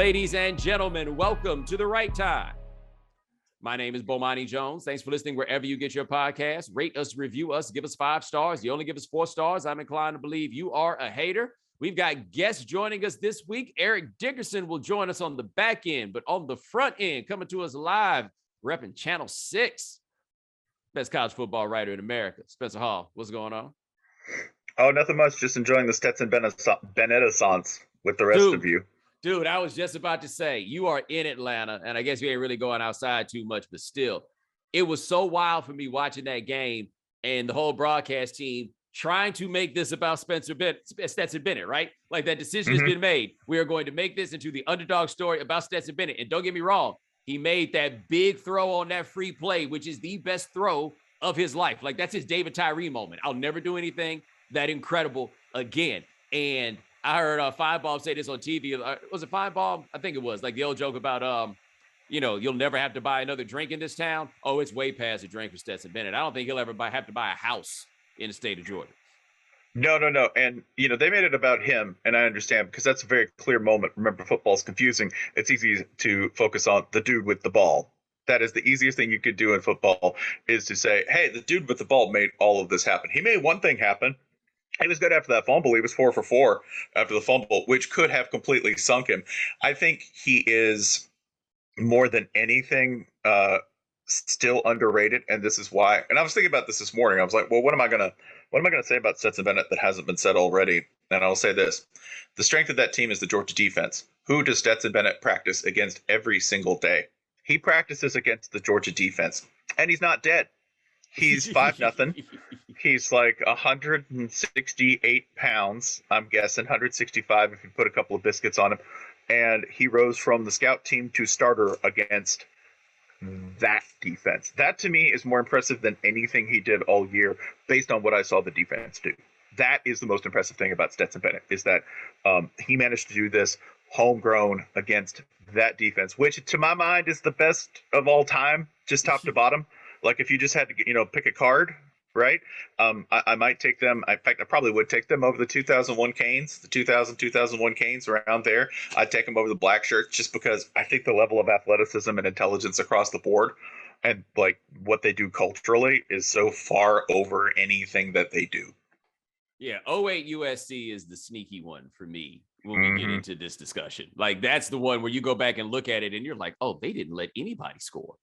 Ladies and gentlemen, welcome to The Right Time. My name is Bomani Jones. Thanks for listening wherever you get your podcast. Rate us, review us, give us 5 stars. You only give us 4 stars. I'm inclined to believe you are a hater. We've got guests joining us this week. Erick Dickerson will join us on the back end, but on the front end, coming to us live, repping Channel 6. Best college football writer in America, Spencer Hall. What's going on? Oh, nothing much. Just enjoying the Stetson Bennett-assance with the rest of you. Dude, I was just about to say, you are in Atlanta, and I guess you ain't really going outside too much, but still, it was so wild for me watching that game and the whole broadcast team trying to make this about Stetson Bennett, right? Like that decision has been made. We are going to make this into the underdog story about Stetson Bennett. And don't get me wrong, he made that big throw on that free play, which is the best throw of his life. Like that's his David Tyree moment. I'll never do anything that incredible again. And I heard Feinbaum say this on TV. Was it Feinbaum? I think it was. Like the old joke about, you'll never have to buy another drink in this town. Oh, it's way past a drink for Stetson Bennett. I don't think he'll ever have to buy a house in the state of Georgia. No. And, they made it about him, and I understand, because that's a very clear moment. Remember, football's confusing. It's easy to focus on the dude with the ball. That is the easiest thing you could do in football, is to say, hey, the dude with the ball made all of this happen. He made one thing happen. He was good after that fumble. He was 4 for 4 after the fumble, which could have completely sunk him. I think he is more than anything still underrated, and this is why. And I was thinking about this morning. I was like, well, what am I gonna say about Stetson Bennett that hasn't been said already? And I'll say this: the strength of that team is the Georgia defense. Who does Stetson Bennett practice against every single day? He practices against the Georgia defense, and he's not dead. He's 5-0. He's like 168 pounds, I'm guessing, 165 if you put a couple of biscuits on him. And he rose from the scout team to starter against that defense. That, to me, is more impressive than anything he did all year based on what I saw the defense do. That is the most impressive thing about Stetson Bennett, is that he managed to do this homegrown against that defense, which, to my mind, is the best of all time, just top to bottom. Like, if you just had to, pick a card, right? I might take them. In fact, I probably would take them over the 2001 Canes, the 2001 Canes around there. I'd take them over the black shirts just because I think the level of athleticism and intelligence across the board and, like, what they do culturally is so far over anything that they do. Yeah, 08 USC is the sneaky one for me when we get into this discussion. Like, that's the one where you go back and look at it and you're like, oh, they didn't let anybody score.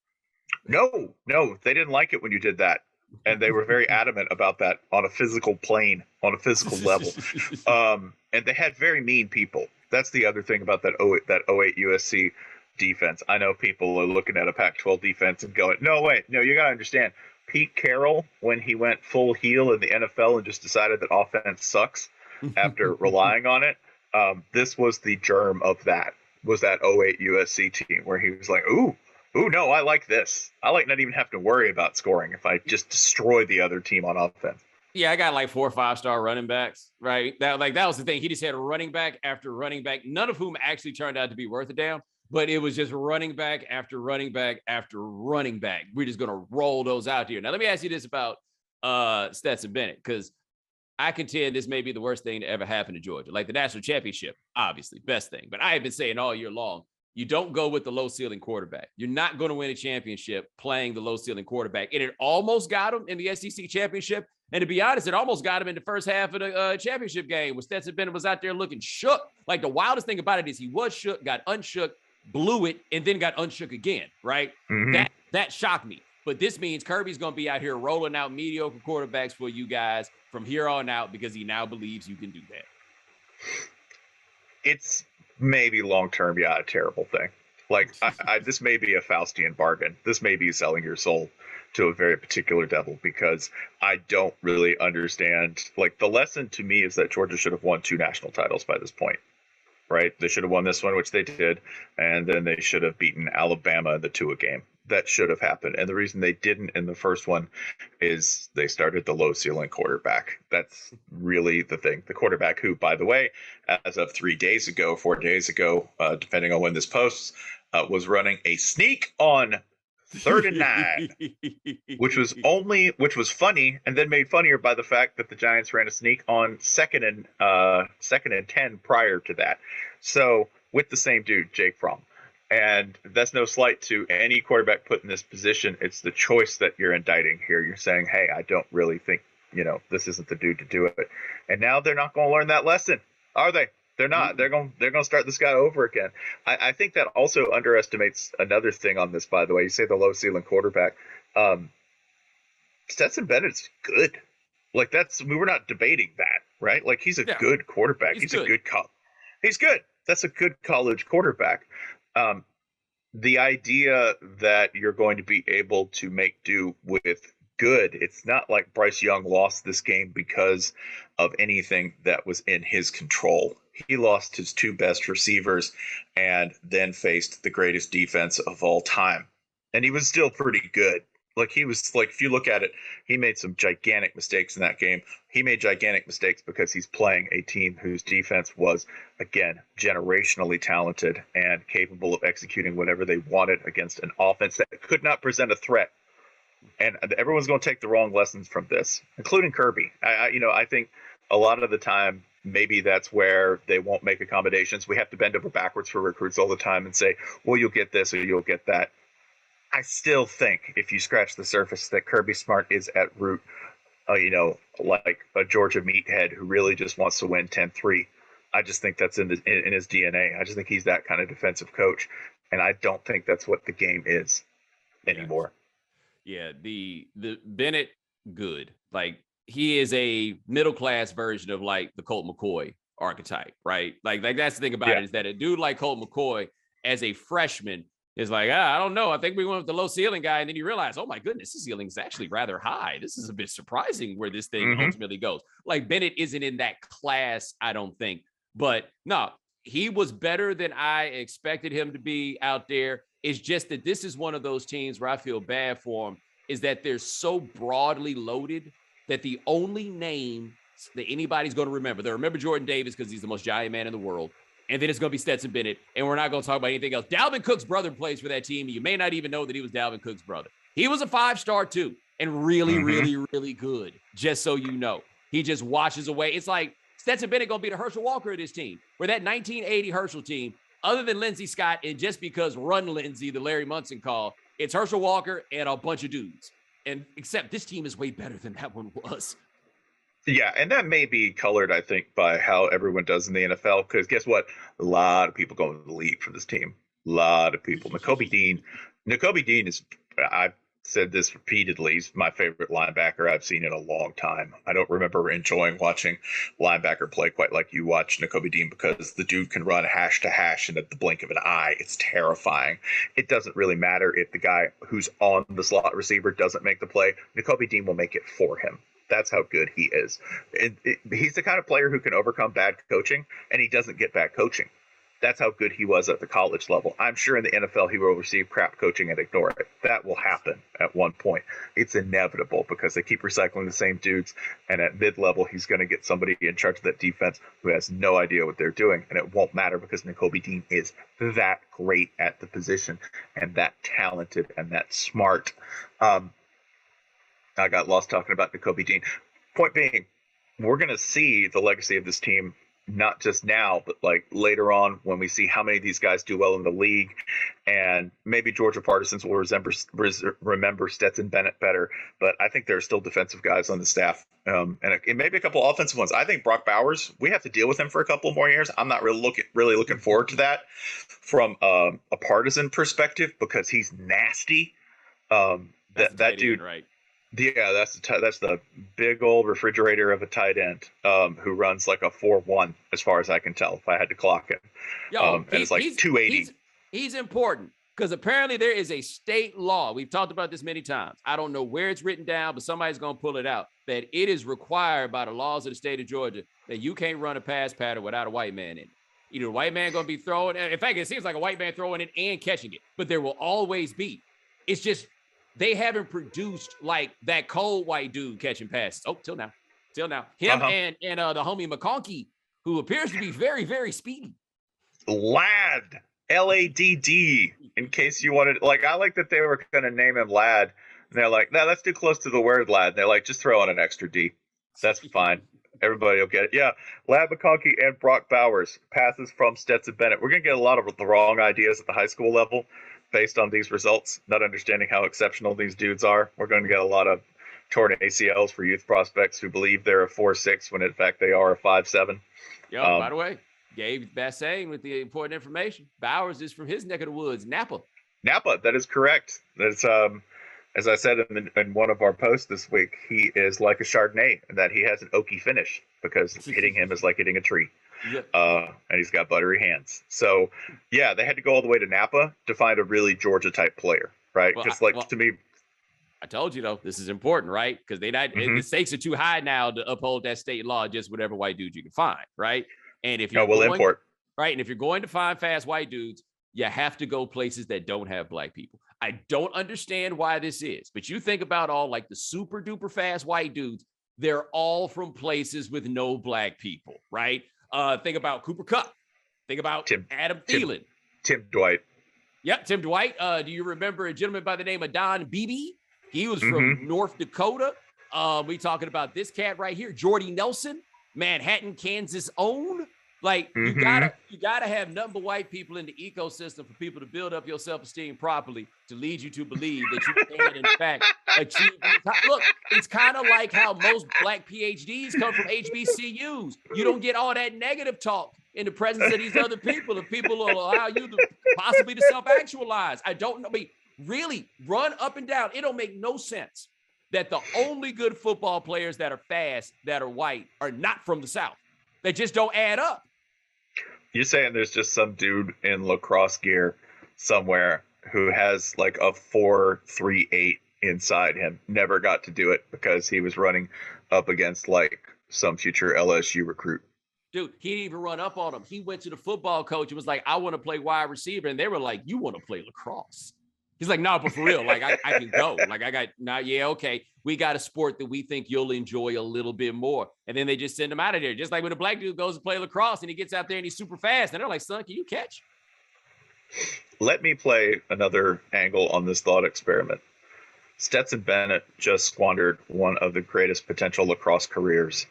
No, they didn't like it when you did that. And they were very adamant about that on a physical plane, on a physical level. And they had very mean people. That's the other thing about that 08 USC defense. I know people are looking at a Pac-12 defense and going, no, you got to understand. Pete Carroll, when he went full heel in the NFL and just decided that offense sucks after relying on it, this was the germ of that, was that 08 USC team where he was like, Ooh, no, I like this. I like not even have to worry about scoring if I just destroy the other team on offense. Yeah, I got like 4 or 5-star running backs, right? That was the thing. He just had running back after running back, none of whom actually turned out to be worth a damn, but it was just running back after running back after running back. We're just going to roll those out here. Now, let me ask you this about Stetson Bennett, because I contend this may be the worst thing to ever happen to Georgia. Like the national championship, obviously, best thing. But I have been saying all year long, you don't go with the low-ceiling quarterback. You're not going to win a championship playing the low-ceiling quarterback. And it almost got him in the SEC championship. And to be honest, it almost got him in the first half of the championship game when Stetson Bennett was out there looking shook. Like, the wildest thing about it is he was shook, got unshook, blew it, and then got unshook again, right? That shocked me. But this means Kirby's going to be out here rolling out mediocre quarterbacks for you guys from here on out because he now believes you can do that. It's maybe long-term, a terrible thing. Like, this may be a Faustian bargain. This may be selling your soul to a very particular devil, because I don't really understand. Like, the lesson to me is that Georgia should have won 2 national titles by this point, right? They should have won this one, which they did, and then they should have beaten Alabama in the Tua game. That should have happened. And the reason they didn't in the first one is they started the low ceiling quarterback. That's really the thing. The quarterback who, by the way, as of 4 days ago, depending on when this posts, was running a sneak on 3rd and 9, which was funny, and then made funnier by the fact that the Giants ran a sneak on 2nd and 10 prior to that. So with the same dude, Jake Fromm. And that's no slight to any quarterback put in this position. It's the choice that you're indicting here. You're saying, hey, I don't really think, this isn't the dude to do it. And now they're not going to learn that lesson, are they? They're not. They're going to start this guy over again. I think that also underestimates another thing on this, by the way. You say the low ceiling quarterback. Stetson Bennett's good. Like we're not debating that, right? Like he's a good quarterback. He's good. He's good. That's a good college quarterback. The idea that you're going to be able to make do with good, it's not like Bryce Young lost this game because of anything that was in his control. He lost his two best receivers and then faced the greatest defense of all time. And he was still pretty good. Like he was like, if you look at it, he made some gigantic mistakes in that game. He made gigantic mistakes because he's playing a team whose defense was, again, generationally talented and capable of executing whatever they wanted against an offense that could not present a threat. And everyone's going to take the wrong lessons from this, including Kirby. I think a lot of the time, maybe that's where they won't make accommodations. We have to bend over backwards for recruits all the time and say, well, you'll get this or you'll get that. I still think if you scratch the surface that Kirby Smart is at root, like a Georgia meathead who really just wants to win 10-3. I just think that's in his DNA. I just think he's that kind of defensive coach. And I don't think that's what the game is anymore. Yeah, the Bennett, good. Like he is a middle-class version of like the Colt McCoy archetype, right? Like that's the thing about it is that a dude like Colt McCoy as a freshman is like, I don't know. I think we went with the low ceiling guy. And then you realize, oh my goodness, this ceiling is actually rather high. This is a bit surprising where this thing ultimately goes. Like Bennett isn't in that class, I don't think. But no, he was better than I expected him to be out there. It's just that this is one of those teams where I feel bad for him, is that they're so broadly loaded that the only name that anybody's going to remember, they'll remember Jordan Davis because he's the most giant man in the world. And then it's going to be Stetson Bennett, and we're not going to talk about anything else. Dalvin Cook's brother plays for that team. You may not even know that he was Dalvin Cook's brother. He was a 5-star too, and really, really good, just so you know. He just washes away. It's like Stetson Bennett going to be the Herschel Walker of this team, where that 1980 Herschel team, other than Lindsey Scott, and just because Run Lindsey, the Larry Munson call, it's Herschel Walker and a bunch of dudes. And except this team is way better than that one was. Yeah, and that may be colored, I think, by how everyone does in the NFL. Because guess what? A lot of people go to the league for this team. A lot of people. Nakobe Dean is, I've said this repeatedly, he's my favorite linebacker I've seen in a long time. I don't remember enjoying watching linebacker play quite like you watch Nakobe Dean, because the dude can run hash to hash and at the blink of an eye. It's terrifying. It doesn't really matter if the guy who's on the slot receiver doesn't make the play. Nakobe Dean will make it for him. That's how good he is. He's the kind of player who can overcome bad coaching, and he doesn't get bad coaching. That's how good he was at the college level. I'm sure in the NFL he will receive crap coaching and ignore it. That will happen at one point. It's inevitable because they keep recycling the same dudes, and at mid-level he's going to get somebody in charge of that defense who has no idea what they're doing, and it won't matter because Nakobe Dean is that great at the position and that talented and that smart. I got lost talking about Nakobe Dean. Point being, we're going to see the legacy of this team, not just now, but like later on when we see how many of these guys do well in the league. And maybe Georgia partisans will remember Stetson Bennett better. But I think there are still defensive guys on the staff, and maybe a couple offensive ones. I think Brock Bowers, we have to deal with him for a couple more years. I'm not really looking forward to that from a partisan perspective, because he's nasty. That dude, right? Yeah, that's the big old refrigerator of a tight end who runs like a 4.1 as far as I can tell if I had to clock him. And it's like 280. He's important because apparently there is a state law. We've talked about this many times. I don't know where it's written down, but somebody's going to pull it out, that it is required by the laws of the state of Georgia that you can't run a pass pattern without a white man in it. Either a white man going to be throwing. In fact, it seems like a white man throwing it and catching it, but there will always be. It's just, they haven't produced like that cold white dude catching passes. Oh, till now. Him and the homie McConkey, who appears to be very, very speedy. Ladd, Ladd. In case you wanted, like, I like that they were going to name him Ladd. And they're like, no, that's too close to the word lad. They're like, just throw in an extra D. That's fine. Everybody will get it. Yeah, Lad McConkey and Brock Bowers, passes from Stetson Bennett. We're going to get a lot of the wrong ideas at the high school level based on these results, not understanding how exceptional these dudes are. We're going to get a lot of torn ACLs for youth prospects who believe they're a 4.6 when in fact they are a 5.7. Yo, by the way, Gabe Bassane with the important information. Bowers is from his neck of the woods, Napa. Napa, that is correct. That's as I said in one of our posts this week, he is like a Chardonnay in that he has an oaky finish because hitting him is like hitting a tree. Yep. And he's got buttery hands. So, yeah, they had to go all the way to Napa to find a really Georgia-type player, right? Well, to me, I told you, though, this is important, right? Because the stakes are too high now to uphold that state law, just whatever white dude you can find, right? And if you're import. Right, and if you're going to find fast white dudes, you have to go places that don't have black people. I don't understand why this is, but you think about all like the super duper fast white dudes, they're all from places with no black people, right? Think about Cooper Kupp. Think about Adam Thielen. Tim Dwight. Yep, Tim Dwight. Do you remember a gentleman by the name of Don Beebe? He was from North Dakota. We talking about this cat right here, Jordy Nelson, Manhattan, Kansas own. Like you gotta have nothing but white people in the ecosystem for people to build up your self-esteem properly to lead you to believe that you can in fact achieve these. Look, it's kind of like how most black PhDs come from HBCUs. You don't get all that negative talk in the presence of these other people, and people will allow you to possibly to self-actualize. I don't know. I mean, really run up and down. It don't make no sense that the only good football players that are fast, that are white, are not from the South. They just don't add up. You're saying there's just some dude in lacrosse gear somewhere who has like a 4.38 inside him, never got to do it because he was running up against like some future LSU recruit. Dude, he didn't even run up on him. He went to the football coach and was like, I want to play wide receiver. And they were like, you want to play lacrosse? He's like, no, but for real, like I can go. Like okay. We got a sport that we think you'll enjoy a little bit more. And then they just send him out of there. Just like when a black dude goes to play lacrosse and he gets out there and he's super fast. And they're like, son, can you catch? Let me play another angle on this thought experiment. Stetson Bennett just squandered one of the greatest potential lacrosse careers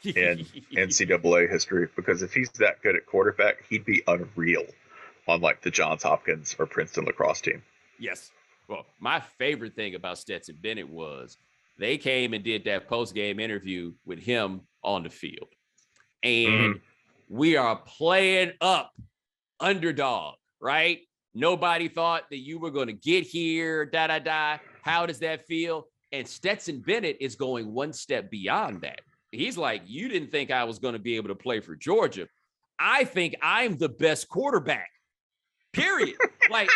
in NCAA history, because if he's that good at quarterback, he'd be unreal on like the Johns Hopkins or Princeton lacrosse team. Yes. Well, my favorite thing about Stetson Bennett was they came and did that post-game interview with him on the field. And we are playing up underdog, right? Nobody thought that you were going to get here, How does that feel? And Stetson Bennett is going one step beyond that. He's like, you didn't think I was going to be able to play for Georgia. I think I'm the best quarterback, period. Like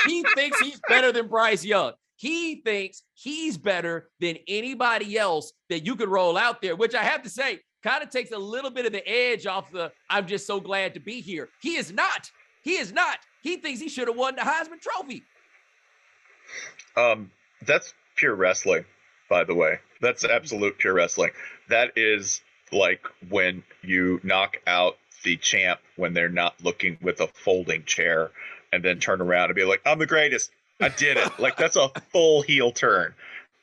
he thinks he's better than Bryce Young. He thinks he's better than anybody else that you could roll out there, which I have to say kind of takes a little bit of the edge off the I'm just so glad to be here. He is not. He is not. He thinks he should have won the Heisman Trophy. That's pure wrestling, by the way. That's absolute pure wrestling. That is like when you knock out the champ when they're not looking with a folding chair and then turn around and be like, I'm the greatest. I did it. Like, that's a full heel turn,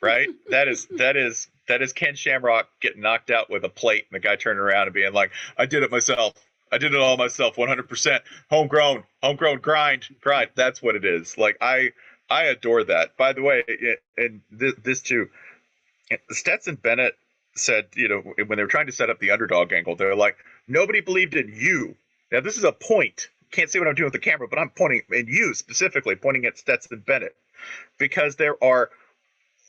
right? That is Ken Shamrock getting knocked out with a plate and the guy turning around and being like, I did it myself. I did it all myself, 100%. Homegrown, grind. That's what it is. Like, I adore that. By the way, and this too, Stetson Bennett said, when they were trying to set up the underdog angle, they're like, nobody believed in you. Now, this is a point. Can't see what I'm doing with the camera, but I'm pointing at you specifically, pointing at Stetson Bennett, because there are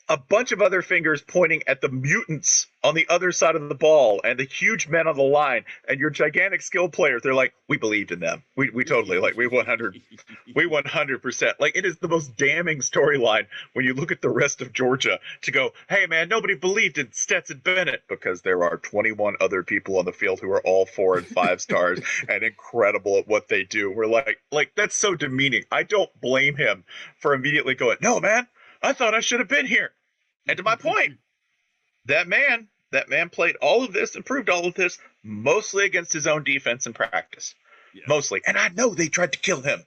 a bunch of other fingers pointing at the mutants on the other side of the ball and the huge men on the line and your gigantic skill players. They're like, we believed in them. We totally, like, we 100%. Like, it is the most damning storyline when you look at the rest of Georgia to go, hey man, nobody believed in Stetson Bennett, because there are 21 other people on the field who are all 4 and 5 stars and incredible at what they do. We're like, that's so demeaning. I don't blame him for immediately going, no man, I thought I should have been here. And to my point, that man played all of this and proved all of this mostly against his own defense in practice. Yes. Mostly. And I know they tried to kill him.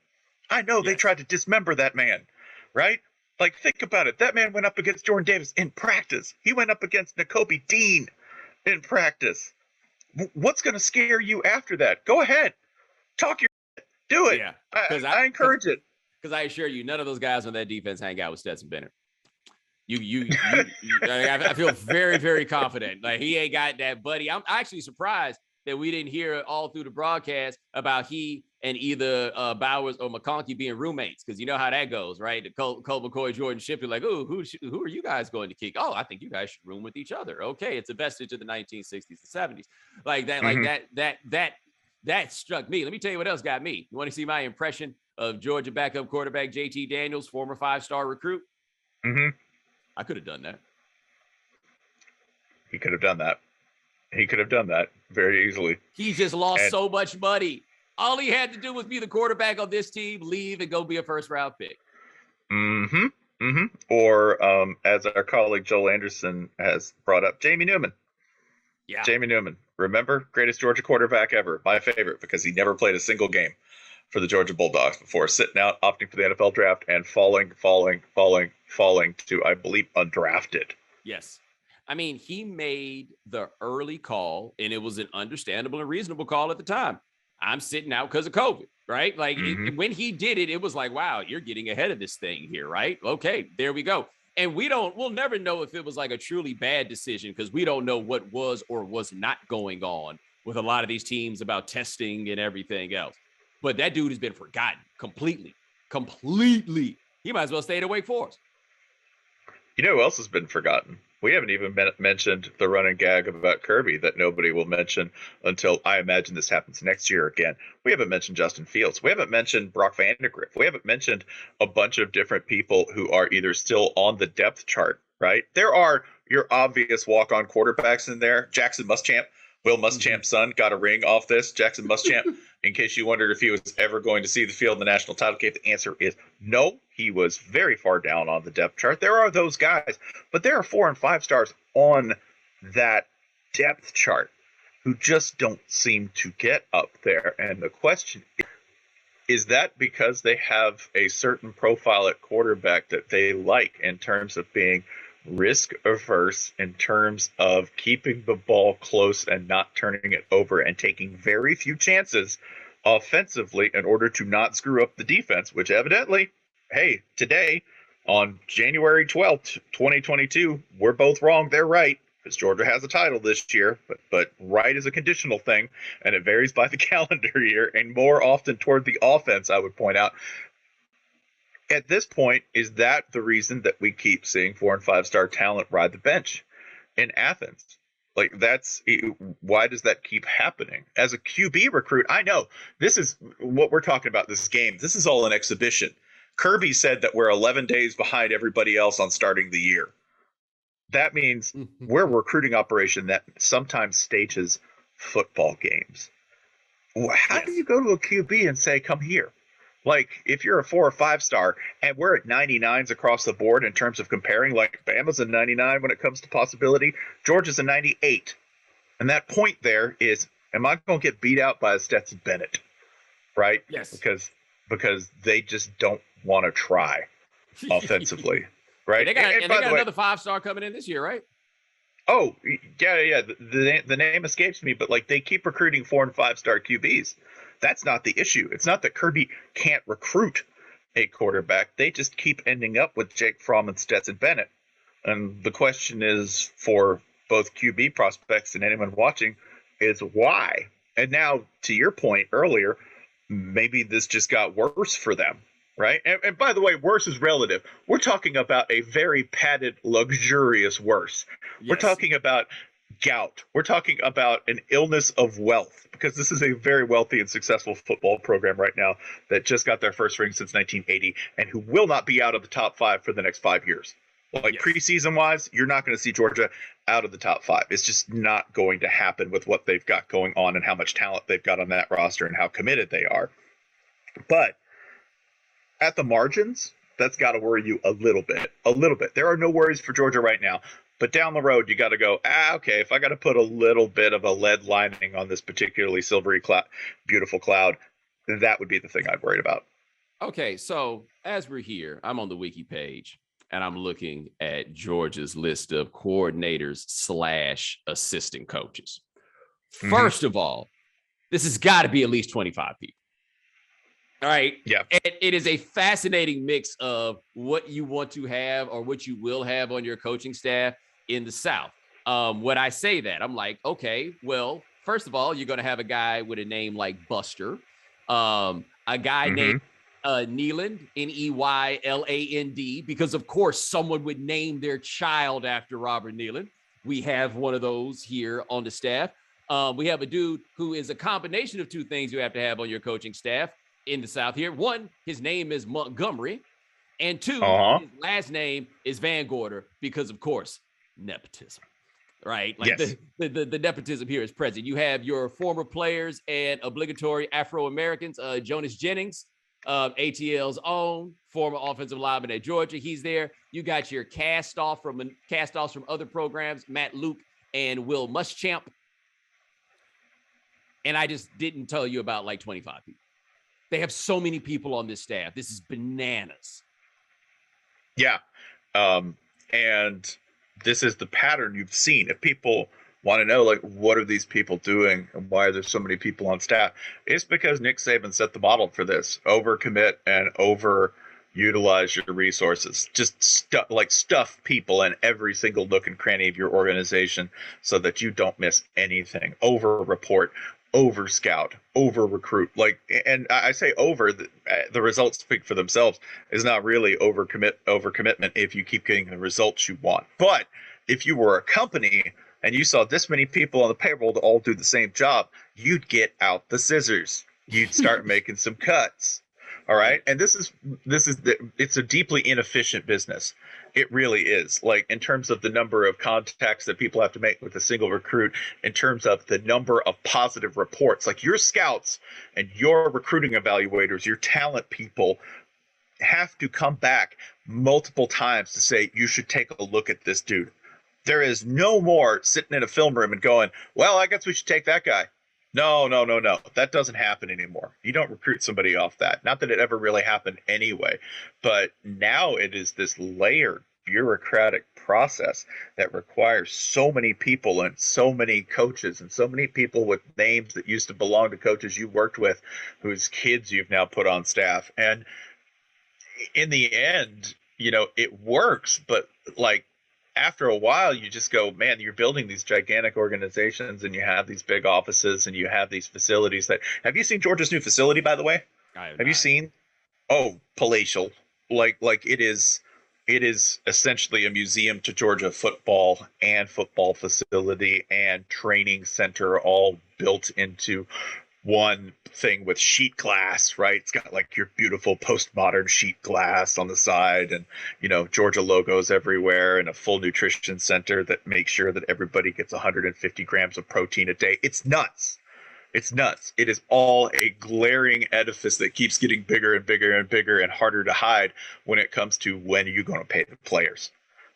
I know they tried to dismember that man, right? Like, think about it. That man went up against Jordan Davis in practice. He went up against Nakobe Dean in practice. What's going to scare you after that? Go ahead, talk your, do it. Yeah, I encourage it. Because I assure you, none of those guys on that defense hang out with Stetson Bennett. I feel very, very confident. Like, he ain't got that buddy. I'm actually surprised that we didn't hear all through the broadcast about he and either Bowers or McConkey being roommates, because you know how that goes, right? The Colt McCoy, Jordan Shipley, like, oh, who are you guys going to kick? Oh, I think you guys should room with each other. Okay, it's a vestige of the 1960s and 70s, like that, that struck me. Let me tell you what else got me. You want to see my impression of Georgia backup quarterback JT Daniels, former 5-star recruit? Mm-hmm. I could have done that. He could have done that. He could have done that very easily. He just lost so much money. All he had to do was be the quarterback on this team, leave, and go be a first-round pick. Mm-hmm. Mm-hmm. Or, as our colleague Joel Anderson has brought up, Jamie Newman. Yeah. Jamie Newman. Remember? Greatest Georgia quarterback ever. My favorite, because he never played a single game for the Georgia Bulldogs before sitting out, opting for the NFL draft, and falling to, I believe, undrafted. Yes. I mean, he made the early call, and it was an understandable and reasonable call at the time. I'm sitting out because of COVID, right? Like, when he did it, it was like, wow, you're getting ahead of this thing here, right? Okay, there we go. And we'll never know if it was like a truly bad decision, because we don't know what was or was not going on with a lot of these teams about testing and everything else. But that dude has been forgotten completely. He might as well stay at Wake Forest. You know who else has been forgotten? We haven't even mentioned the running gag about Kirby that nobody will mention until, I imagine, this happens next year again. We haven't mentioned Justin Fields. We haven't mentioned Brock Vandegrift. We haven't mentioned a bunch of different people who are either still on the depth chart, right? There are your obvious walk-on quarterbacks in there. Jackson Muschamp, Will Muschamp's son, got a ring off this. Jackson Muschamp, in case you wondered if he was ever going to see the field in the national title game, the answer is no. He was very far down on the depth chart. There are those guys, but there are 4 and 5 stars on that depth chart who just don't seem to get up there. And the question is that because they have a certain profile at quarterback that they like in terms of being risk averse, in terms of keeping the ball close and not turning it over and taking very few chances offensively in order to not screw up the defense, which evidently, hey, today on January 12th, 2022, we're both wrong. They're right, because Georgia has a title this year, but right is a conditional thing, and it varies by the calendar year, and more often toward the offense, I would point out. At this point, is that the reason that we keep seeing 4 and 5 star talent ride the bench in Athens? Like, why does that keep happening? As a QB recruit, I know this is what we're talking about this game. This is all an exhibition. Kirby said that we're 11 days behind everybody else on starting the year. That means we're a recruiting operation that sometimes stages football games. How do you go to a QB and say, come here? Like, if you're a 4 or 5 star and we're at 99s across the board in terms of comparing, like Bama's a 99 when it comes to possibility, Georgia's a 98. And that point there is, am I going to get beat out by a Stetson Bennett? Right? Yes. Because they just don't want to try offensively. Right? They got another 5-star coming in this year, right? Oh, yeah. The name escapes me, but like, they keep recruiting 4 and 5 star QBs. That's not the issue. It's not that Kirby can't recruit a quarterback. They just keep ending up with Jake Fromm and Stetson Bennett. And the question is, for both QB prospects and anyone watching, is why? And now, to your point earlier, maybe this just got worse for them, right? And by the way, worse is relative. We're talking about a very padded, luxurious worse. Yes. We're talking about gout. We're talking about an illness of wealth, because this is a very wealthy and successful football program right now that just got their first ring since 1980 and who will not be out of the top 5 for the next 5 years. Like, preseason wise, you're not going to see Georgia out of the top 5. It's just not going to happen with what they've got going on and how much talent they've got on that roster and how committed they are. But at the margins, that's got to worry you a little bit. There are no worries for Georgia right now. But down the road, you got to go, okay, if I got to put a little bit of a lead lining on this particularly silvery, beautiful cloud, then that would be the thing I'm worried about. Okay, so as we're here, I'm on the wiki page, and I'm looking at Georgia's list of coordinators / assistant coaches. First of all, this has got to be at least 25 people. All right. Yeah. And it is a fascinating mix of what you want to have or what you will have on your coaching staff in the South. When I say that, I'm like, okay, well, first of all, you're going to have a guy with a name like Buster, a guy named Neyland, Neyland, because of course someone would name their child after Robert Neyland. We have one of those here on the staff. We have a dude who is a combination of two things you have to have on your coaching staff in the South here. One, his name is Montgomery, and two, his last name is Van Gorder, because of course, nepotism, right? Like yes. the nepotism here is present. You have your former players and obligatory Afro-Americans, Jonas Jennings, ATL's own former offensive lineman at Georgia. He's there. You got your cast-offs from other programs, Matt Luke and Will Muschamp. And I just didn't tell you about like 25 people. They have so many people on this staff. This is bananas. Yeah. And this is the pattern you've seen. If people want to know, like, what are these people doing and why are there so many people on staff? It's because Nick Saban set the model for this. Overcommit and overutilize your resources. Just stuff people in every single nook and cranny of your organization so that you don't miss anything. Over-report, over-scout, over-recruit. And I say over, the results speak for themselves. Is not really overcommitment if you keep getting the results you want. But if you were a company and you saw this many people on the payroll to all do the same job, you'd get out the scissors. You'd start making some cuts. All right. And it's a deeply inefficient business. It really is. Like, in terms of the number of contacts that people have to make with a single recruit, in terms of the number of positive reports, like your scouts and your recruiting evaluators, your talent people have to come back multiple times to say, you should take a look at this dude. There is no more sitting in a film room and going, well, I guess we should take that guy. No. That doesn't happen anymore. You don't recruit somebody off that. Not that it ever really happened anyway. But now it is this layered bureaucratic process that requires so many people and so many coaches and so many people with names that used to belong to coaches you worked with, whose kids you've now put on staff. And in the end, it works. But like, after a while, you just go, man, you're building these gigantic organizations and you have these big offices and you have these facilities that – have you seen Georgia's new facility, by the way? Have you seen? Oh, palatial. Like it is essentially a museum to Georgia football and football facility and training center all built into one thing with sheet glass, right? It's got like your beautiful postmodern sheet glass on the side and, Georgia logos everywhere and a full nutrition center that makes sure that everybody gets 150 grams of protein a day. It's nuts. It's nuts. It is all a glaring edifice that keeps getting bigger and bigger and bigger and harder to hide when it comes to when are you going to pay the players?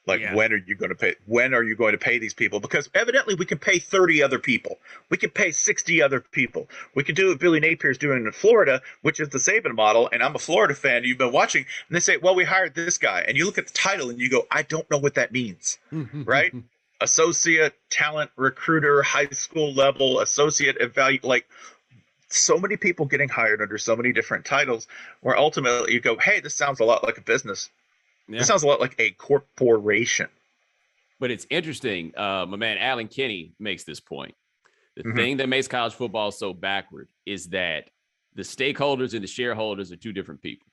When are you going to pay? When are you going to pay these people? Because evidently we can pay 30 other people. We can pay 60 other people. We can do what Billy Napier's doing in Florida, which is the Saban model. And I'm a Florida fan. You've been watching. And they say, well, we hired this guy. And you look at the title and you go, I don't know what that means. Right? Associate, talent, recruiter, high school level, associate, like so many people getting hired under so many different titles where ultimately you go, hey, this sounds a lot like a business. Yeah. This sounds a lot like a corporation. But it's interesting. My man Alan Kinney makes this point. The thing that makes college football so backward is that the stakeholders and the shareholders are two different people,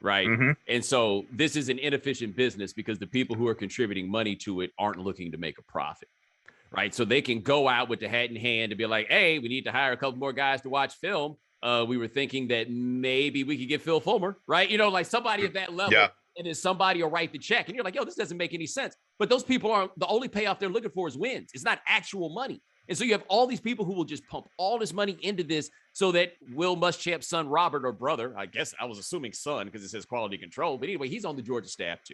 right? And so this is an inefficient business because the people who are contributing money to it aren't looking to make a profit, right? So they can go out with the hat in hand and be like, hey, we need to hire a couple more guys to watch film. We were thinking that maybe we could get Phil Fulmer, right? Like somebody at that level. Yeah. And then somebody will write the check. And you're like, yo, this doesn't make any sense. But those people aren't, the only payoff they're looking for is wins. It's not actual money. And so you have all these people who will just pump all this money into this so that Will Muschamp's son, Robert, or brother, I guess I was assuming son because it says quality control. But anyway, he's on the Georgia staff too.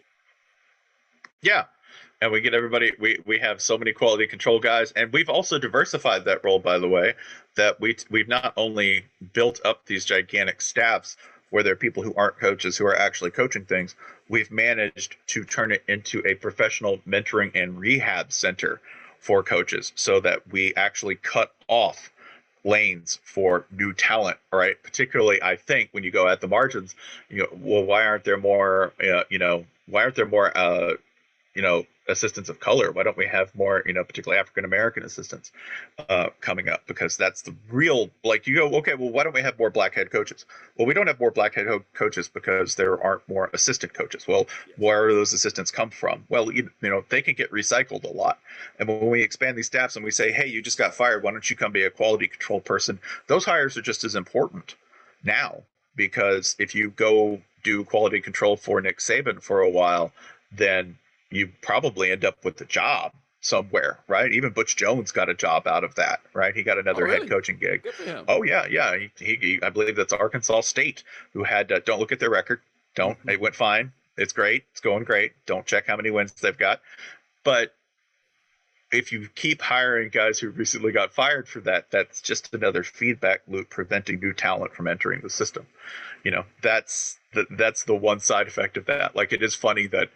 Yeah. And we get everybody, we have so many quality control guys. And we've also diversified that role, by the way, that we've not only built up these gigantic staffs where there are people who aren't coaches who are actually coaching things, we've managed to turn it into a professional mentoring and rehab center for coaches so that we actually cut off lanes for new talent, right? Particularly, I think when you go at the margins, well, why aren't there more, assistants of color? Why don't we have more, particularly African-American assistants coming up? Because that's the real, like, you go, okay, well, why don't we have more black head coaches? Well, we don't have more black head coaches because there aren't more assistant coaches. Well, where do those assistants come from? Well, they can get recycled a lot. And when we expand these staffs and we say, hey, you just got fired, why don't you come be a quality control person? Those hires are just as important now, because if you go do quality control for Nick Saban for a while, then you probably end up with the job somewhere, right? Even Butch Jones got a job out of that, right? He got another head coaching gig. Good for him. Oh yeah. He I believe that's Arkansas State, who had don't look at their record. It went fine. It's great. It's going great. Don't check how many wins they've got. But if you keep hiring guys who recently got fired for that, that's just another feedback loop preventing new talent from entering the system. That's the one side effect of that. Like, it is funny that,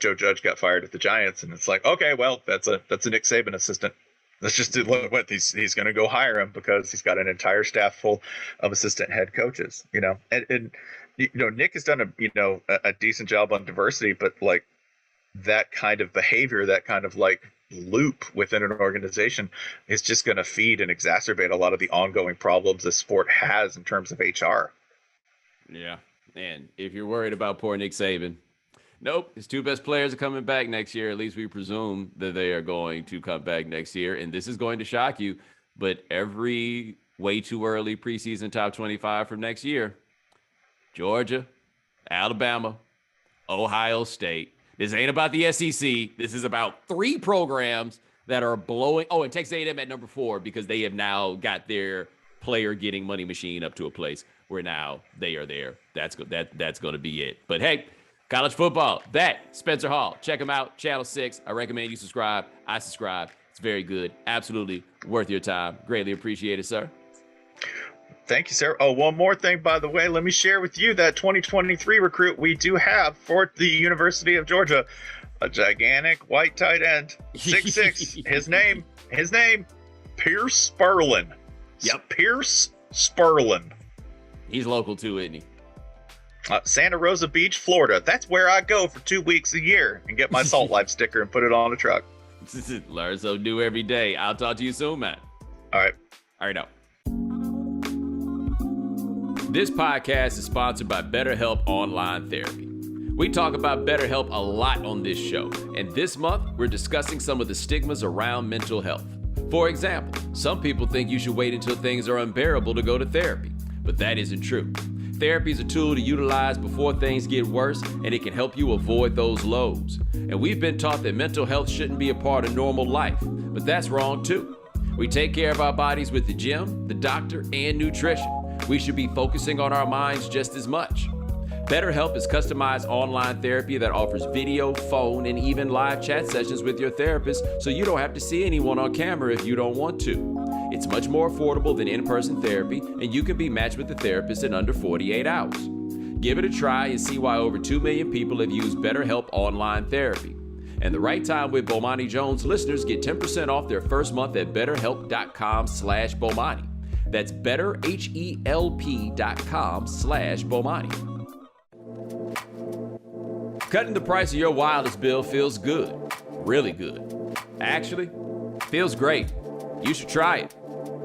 Joe Judge got fired at the Giants, and it's like, okay, well, that's a Nick Saban assistant. That's just what he's going to go hire him because he's got an entire staff full of assistant head coaches. And Nick has done a decent job on diversity, but like that kind of behavior, that kind of like loop within an organization is just going to feed and exacerbate a lot of the ongoing problems the sport has in terms of HR. Yeah. And if you're worried about poor Nick Saban, nope. His two best players are coming back next year. At least we presume that they are going to come back next year. And this is going to shock you, but every way too early preseason top 25 from next year, Georgia, Alabama, Ohio State. This ain't about the SEC. This is about three programs that are blowing. Oh, and Texas A&M at number 4 because they have now got their player getting money machine up to a place where now they are there. That's going to be it. But hey, college football, that Spencer Hall. Check him out, Channel 6. I recommend you subscribe. I subscribe. It's very good. Absolutely worth your time. Greatly appreciate it, sir. Thank you, sir. Oh, one more thing, by the way. Let me share with you that 2023 recruit we do have for the University of Georgia. A gigantic white tight end, 6'6". His name, Pierce Spurlin. Yep. Pierce Spurlin. He's local too, isn't he? Santa Rosa Beach, Florida. That's where I go for 2 weeks a year and get my Salt Life sticker and put it on a truck. Learn something new every day. I'll talk to you soon, man. All right. All right, now. This podcast is sponsored by BetterHelp Online Therapy. We talk about BetterHelp a lot on this show, and this month we're discussing some of the stigmas around mental health. For example, some people think you should wait until things are unbearable to go to therapy, but that isn't true. Therapy is a tool to utilize before things get worse, and it can help you avoid those lows. And we've been taught that mental health shouldn't be a part of normal life, but that's wrong too. We take care of our bodies with the gym, the doctor, and nutrition. We should be focusing on our minds just as much. BetterHelp is customized online therapy that offers video, phone, and even live chat sessions with your therapist, so you don't have to see anyone on camera if you don't want to. It's much more affordable than in-person therapy, and you can be matched with a therapist in under 48 hours. Give it a try and see why over 2 million people have used BetterHelp Online Therapy. And the right time with Bomani Jones listeners get 10% off their first month at betterhelp.com/Bomani. That's betterhelp.com/Bomani. Cutting the price of your wireless bill feels good, really good. Actually, feels great. You should try it.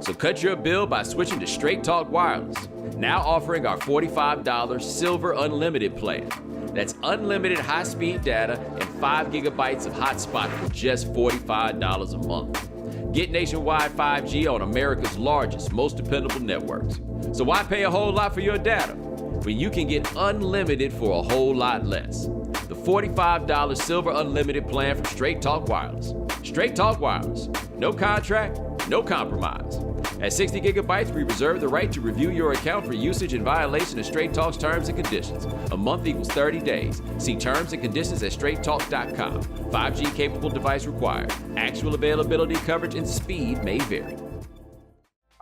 So cut your bill by switching to Straight Talk Wireless, now offering our $45 Silver Unlimited plan. That's unlimited high-speed data and 5 gigabytes of hotspot for just $45 a month. Get nationwide 5G on America's largest, most dependable networks. So why pay a whole lot for your data when you can get unlimited for a whole lot less? The $45 Silver Unlimited plan from Straight Talk Wireless. Straight Talk Wireless. No contract, no compromise. At 60 gigabytes, we reserve the right to review your account for usage in violation of Straight Talk's terms and conditions. A month equals 30 days. See terms and conditions at straighttalk.com. 5G capable device required. Actual availability, coverage, and speed may vary.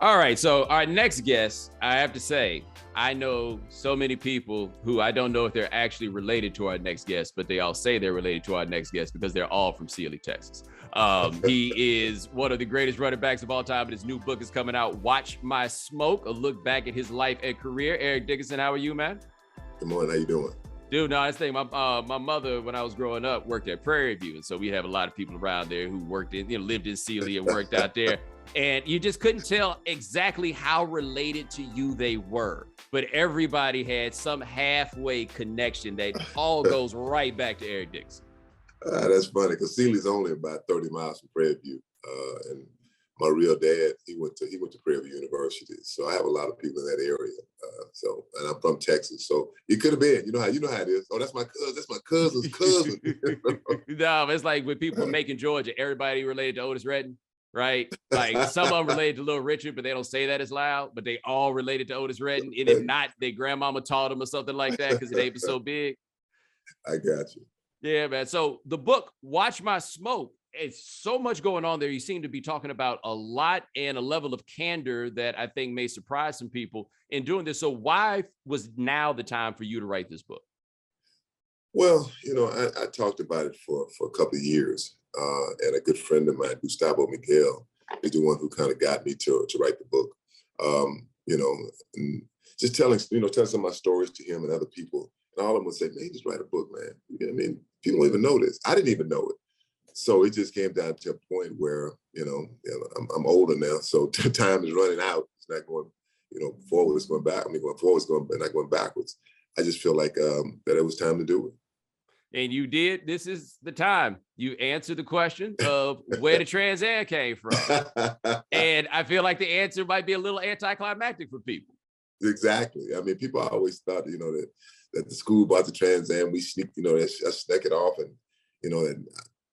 All right, so our next guest, I have to say, I know so many people who I don't know if they're actually related to our next guest, but they all say they're related to our next guest because they're all from Sealy, Texas. He is one of the greatest running backs of all time, and his new book is coming out, Watch My Smoke, a look back at his life and career. Erick Dickerson, how are you, man? Good morning. How you doing? Dude, no, that's the thing. My mother, when I was growing up, worked at Prairie View, and so we have a lot of people around there who worked in, lived in Sealy and worked out there. And you just couldn't tell exactly how related to you they were. But everybody had some halfway connection that all goes right back to Erick Dickerson. That's funny because Sealy's only about 30 miles from Prairie View. And my real dad, he went to Prairie View University. So I have a lot of people in that area. And I'm from Texas. So it could have been, you know how it is. Oh, that's my cousin. That's my cousin's cousin. No, it's like with people from Macon, Georgia, everybody related to Otis Redding. Right? Like some of them related to Little Richard, but they don't say that as loud, but they all related to Otis Redding. And if not, their grandmama taught them or something like that because the name was so big. I got you. Yeah, man. So the book, Watch My Smoke, it's so much going on there. You seem to be talking about a lot and a level of candor that I think may surprise some people in doing this. So why was now the time for you to write this book? Well, I talked about it for a couple of years. And a good friend of mine, Gustavo Miguel, is the one who kind of got me to write the book. And just telling some of my stories to him and other people. And all of them would say, man, just write a book, man. You know what I mean? People don't even know this. I didn't even know it. So it just came down to a point where, I'm older now. So time is running out. It's not going, forward, it's going back. I mean, going forward, but not going backwards. I just feel like that it was time to do it. And you did. This is the time. You answered the question of where the Trans Am came from. And I feel like the answer might be a little anticlimactic for people. Exactly. I mean, people always thought, that the school bought the Trans Am, we sneaked, snuck it off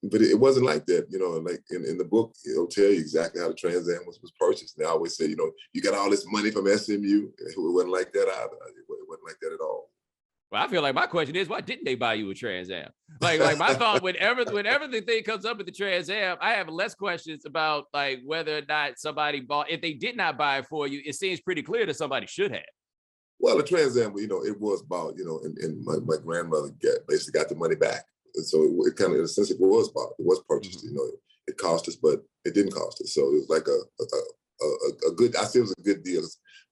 but it wasn't like that, like in the book, it'll tell you exactly how the Trans Am was purchased. And they always say, you got all this money from SMU. It wasn't like that either. It wasn't like that at all. Well, I feel like my question is, why didn't they buy you a Trans Am? Like my thought, whenever the thing comes up with the Trans Am, I have less questions about like whether or not somebody bought. If they did not buy it for you, it seems pretty clear that somebody should have. Well, the Trans Am, it was bought, and my grandmother basically got the money back. And so it kind of, in a sense, it was bought. It was purchased. Mm-hmm. It cost us, but it didn't cost us. So it was like a good. I said it was a good deal.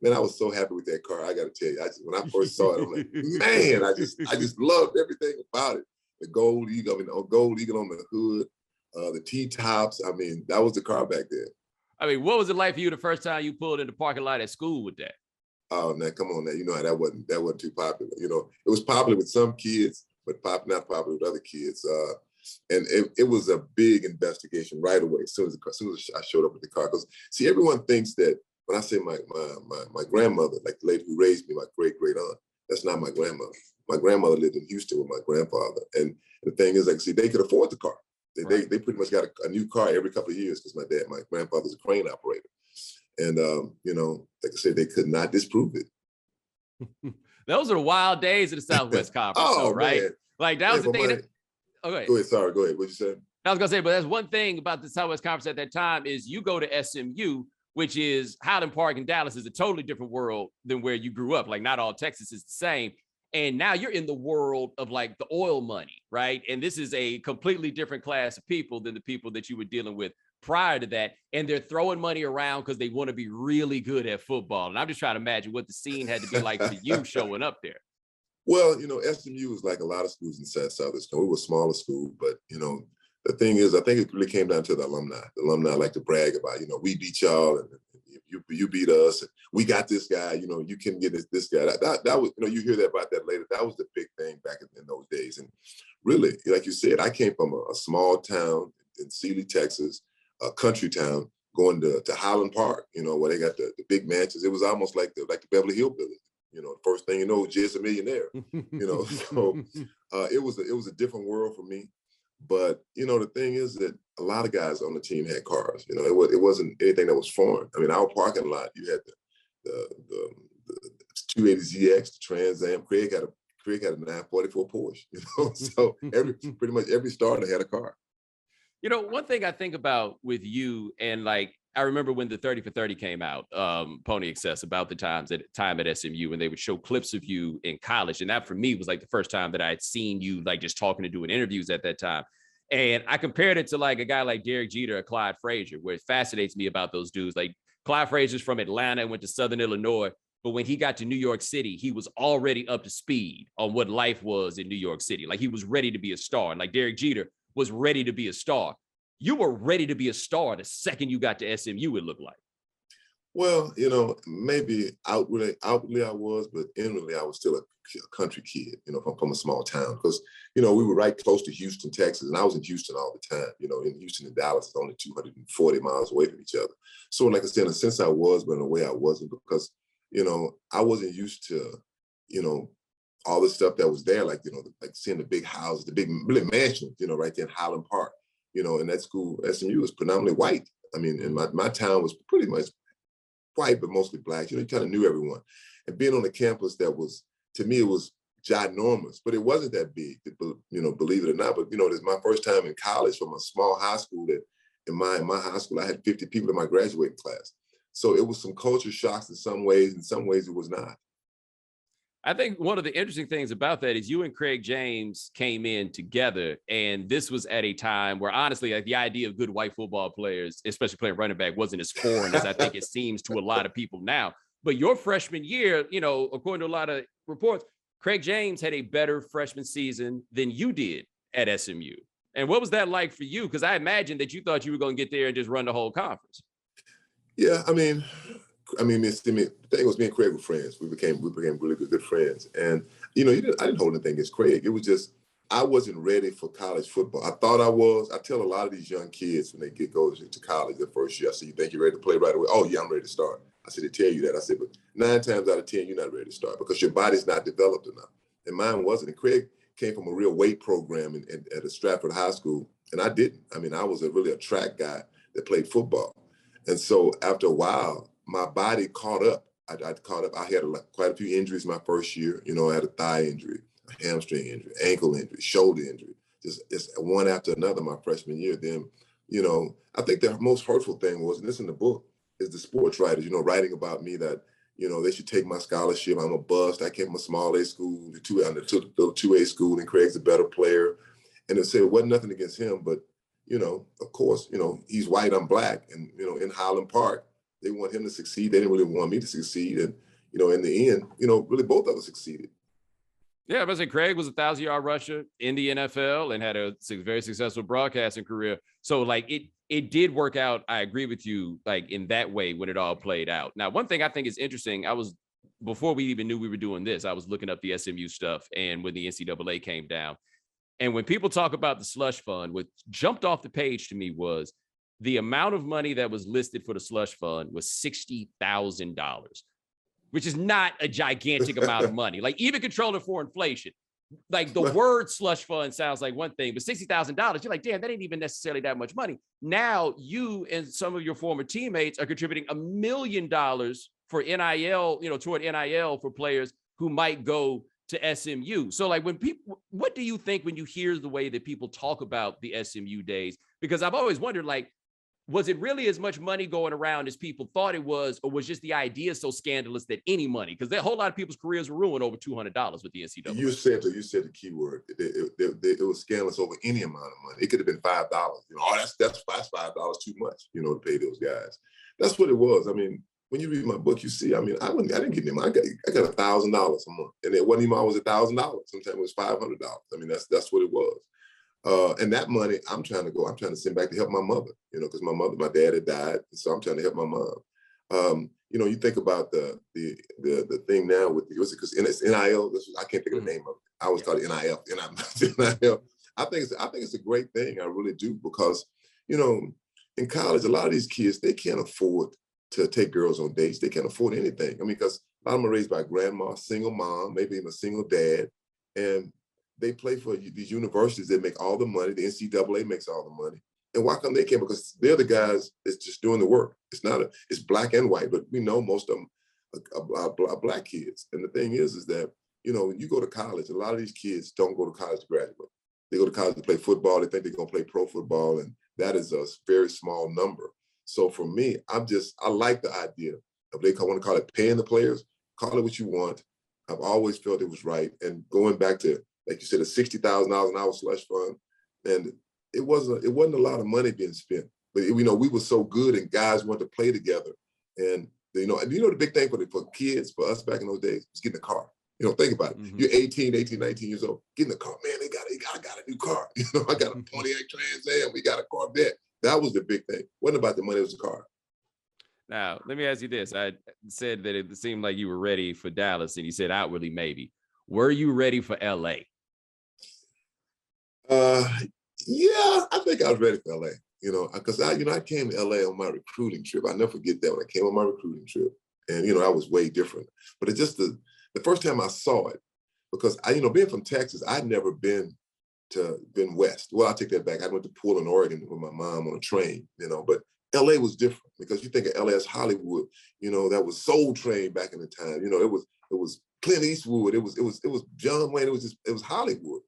Man, I was so happy with that car. I got to tell you, when I first saw it, I'm like, man, I just loved everything about it. The gold eagle, gold eagle on the hood, the T-tops. I mean, that was the car back then. I mean, what was it like for you the first time you pulled in the parking lot at school with that? Oh, now come on, now that wasn't too popular. It was popular with some kids, but not popular with other kids. And it was a big investigation right away as soon as I showed up with the car. Because see, everyone thinks that when I say my grandmother, like the lady who raised me, my great aunt, that's not my grandmother. My grandmother lived in Houston with my grandfather, and the thing is, like, see, they could afford the car. They pretty much got a new car every couple of years because my grandfather's a crane operator, and like I said, they could not disprove it. Those are the wild days of the Southwest Conference, though, right? Man. Like that was the thing. Okay. Go ahead. Sorry. Go ahead. What'd you say? I was gonna say, but that's one thing about the Southwest Conference at that time is you go to SMU, which is Highland Park in Dallas, is a totally different world than where you grew up. Like not all Texas is the same. And now you're in the world of like the oil money, right? And this is a completely different class of people than the people that you were dealing with prior to that. And they're throwing money around because they want to be really good at football. And I'm just trying to imagine what the scene had to be like for you showing up there. Well, SMU is like a lot of schools in Southern. We were a smaller school, but, the thing is, I think it really came down to the alumni. The alumni like to brag about, we beat y'all and you beat us. And we got this guy, you can get this guy. That was, you hear that about that later. That was the big thing back in those days. And really, like you said, I came from a small town in Sealy, Texas, a country town, going to Highland Park, where they got the big mansions. It was almost like the Beverly Hillbillies. The first thing you know, Jizz a millionaire. So it was a different world for me. But the thing is that a lot of guys on the team had cars. It wasn't anything that was foreign. I mean, our parking lot, you had the 280ZX, the Trans Am. Craig had a 944 Porsche. So pretty much every starter had a car. One thing I think about with you, and like I remember when the 30 for 30 came out, Pony Excess, about the time at SMU, and they would show clips of you in college. And that for me was like the first time that I had seen you like just talking and doing interviews at that time. And I compared it to like a guy like Derek Jeter or Clyde Frazier, where it fascinates me about those dudes. Like Clyde Frazier's from Atlanta and went to Southern Illinois. But when he got to New York City, he was already up to speed on what life was in New York City. Like he was ready to be a star. And like Derek Jeter was ready to be a star. You were ready to be a star the second you got to SMU, it looked like. Well, maybe outwardly I was, but inwardly I was still a country kid, from a small town. Because, we were right close to Houston, Texas, and I was in Houston all the time. In Houston and Dallas, it's only 240 miles away from each other. So like I said, in a sense I was, but in a way I wasn't, because, I wasn't used to, all the stuff that was there, like, like seeing the big houses, the big really mansions, right there in Highland Park. In that school, SMU was predominantly white. I mean, and my town was pretty much white, but mostly black. You kind of knew everyone. And being on a campus that was, to me, it was ginormous, but it wasn't that big, believe it or not. But, it's my first time in college from a small high school that in my high school, I had 50 people in my graduating class. So it was some culture shocks in some ways. In some ways, it was not. I think one of the interesting things about that is you and Craig James came in together, and this was at a time where, honestly, like the idea of good white football players, especially playing running back, wasn't as foreign as I think it seems to a lot of people now. But your freshman year, according to a lot of reports, Craig James had a better freshman season than you did at SMU. And what was that like for you? Because I imagine that you thought you were going to get there and just run the whole conference. Yeah, I mean, the thing was, me and Craig were friends. We became really good friends. And, I didn't hold anything against Craig. It was just, I wasn't ready for college football. I thought I was. I tell a lot of these young kids when they go to college their first year, I say, you think you're ready to play right away? Oh, yeah, I'm ready to start. I said, they tell you that. I said, but 9 times out of 10, you're not ready to start because your body's not developed enough. And mine wasn't. And Craig came from a real weight program at a Stratford High School, and I didn't. I mean, I was really a track guy that played football. And so after a while, my body caught up. I caught up. I had quite a few injuries my first year. I had a thigh injury, a hamstring injury, ankle injury, shoulder injury, just one after another my freshman year. Then, I think the most hurtful thing was, and this in the book, is the sports writers, writing about me that, they should take my scholarship. I'm a bust. I came from a small A school, the 2A school, and Craig's a better player. And they said it wasn't nothing against him, but, of course, he's white, I'm black. And, in Highland Park, they want him to succeed. They didn't really want me to succeed. And, in the end, really both of us succeeded. Yeah, but I say Craig was a 1,000-yard rusher in the NFL and had a very successful broadcasting career. So like it did work out. I agree with you, like in that way when it all played out. Now, one thing I think is interesting, before we even knew we were doing this, I was looking up the SMU stuff and when the NCAA came down. And when people talk about the slush fund, what jumped off the page to me was the amount of money that was listed for the slush fund was $60,000. Which is not a gigantic amount of money. Like even controlling for inflation, like the word slush fund sounds like one thing, but $60,000, you're like, damn, that ain't even necessarily that much money. Now you and some of your former teammates are contributing $1 million for NIL, toward NIL for players who might go to SMU. So like what do you think when you hear the way that people talk about the SMU days? Because I've always wondered, like, was it really as much money going around as people thought it was, or was just the idea so scandalous that any money? Because a whole lot of people's careers were ruined over $200 with the NCAA. You said the key word. It was scandalous over any amount of money. It could have been $5. That's $5 too much, to pay those guys. That's what it was. I mean, when you read my book, you see. I mean, I didn't get them. I got $1,000 a month, and it wasn't even always $1,000. Sometimes it was $500. I mean, that's what it was. And that money, I'm trying to send back to help my mother, because my dad had died. So I'm trying to help my mom. You think about the thing now with because it's NIL. I can't think of the name of it. I always call it NIL. NIL. I think it's a great thing. I really do, because, in college, a lot of these kids, they can't afford to take girls on dates. They can't afford anything. I mean, because a lot of them are raised by a grandma, single mom, maybe even a single dad. And they play for these universities that make all the money. The NCAA makes all the money. And why come they can't? Because they're the guys that's just doing the work. It's black and white, but we know most of them are black kids. And the thing is that, when you go to college, a lot of these kids don't go to college to graduate. They go to college to play football. They think they're going to play pro football. And that is a very small number. So for me, I like the idea of, they want to call it paying the players, call it what you want. I've always felt it was right. And going back to, like you said, a $60,000 an hour slush fund, and it wasn't a lot of money being spent. But we were so good, and guys wanted to play together. And the big thing for kids, for us back in those days, was getting a car. Think about it. Mm-hmm. You're 18, 19 years old, getting a car. Man, I got a new car. I got a Pontiac Trans Am. We got a Corvette. That was the big thing. It wasn't about the money, it was the car. Now, let me ask you this. I said that it seemed like you were ready for Dallas, and you said outwardly maybe. Were you ready for LA? Yeah, I think I was ready for LA. Because I came to LA on my recruiting trip. I never forget that, when I came on my recruiting trip. And, I was way different. But it's just the first time I saw it, because being from Texas, I'd never been west. Well, I take that back. I went to Portland, Oregon with my mom on a train, but LA was different, because you think of LA as Hollywood, that was Soul Train back in the time. It was Clint Eastwood. It was John Wayne. It was Hollywood.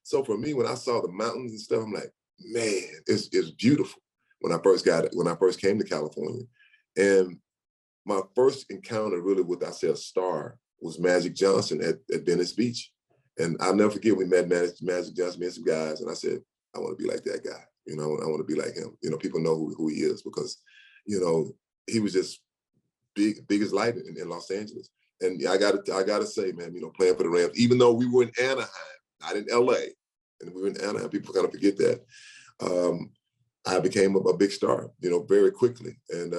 So for me, when I saw the mountains and stuff, I'm like, man, it's beautiful. When I first came to California, and my first encounter really with, a star, was Magic Johnson at Venice Beach. And I'll never forget, we met Magic Johnson, me and some guys, and I said, I want to be like that guy. I want to be like him. People know who he is, because, he was just big as light in Los Angeles. And I gotta say, man, playing for the Rams, even though we were in Anaheim, not in LA, and we were in Anaheim, people kind of forget that. I became a big star, very quickly. And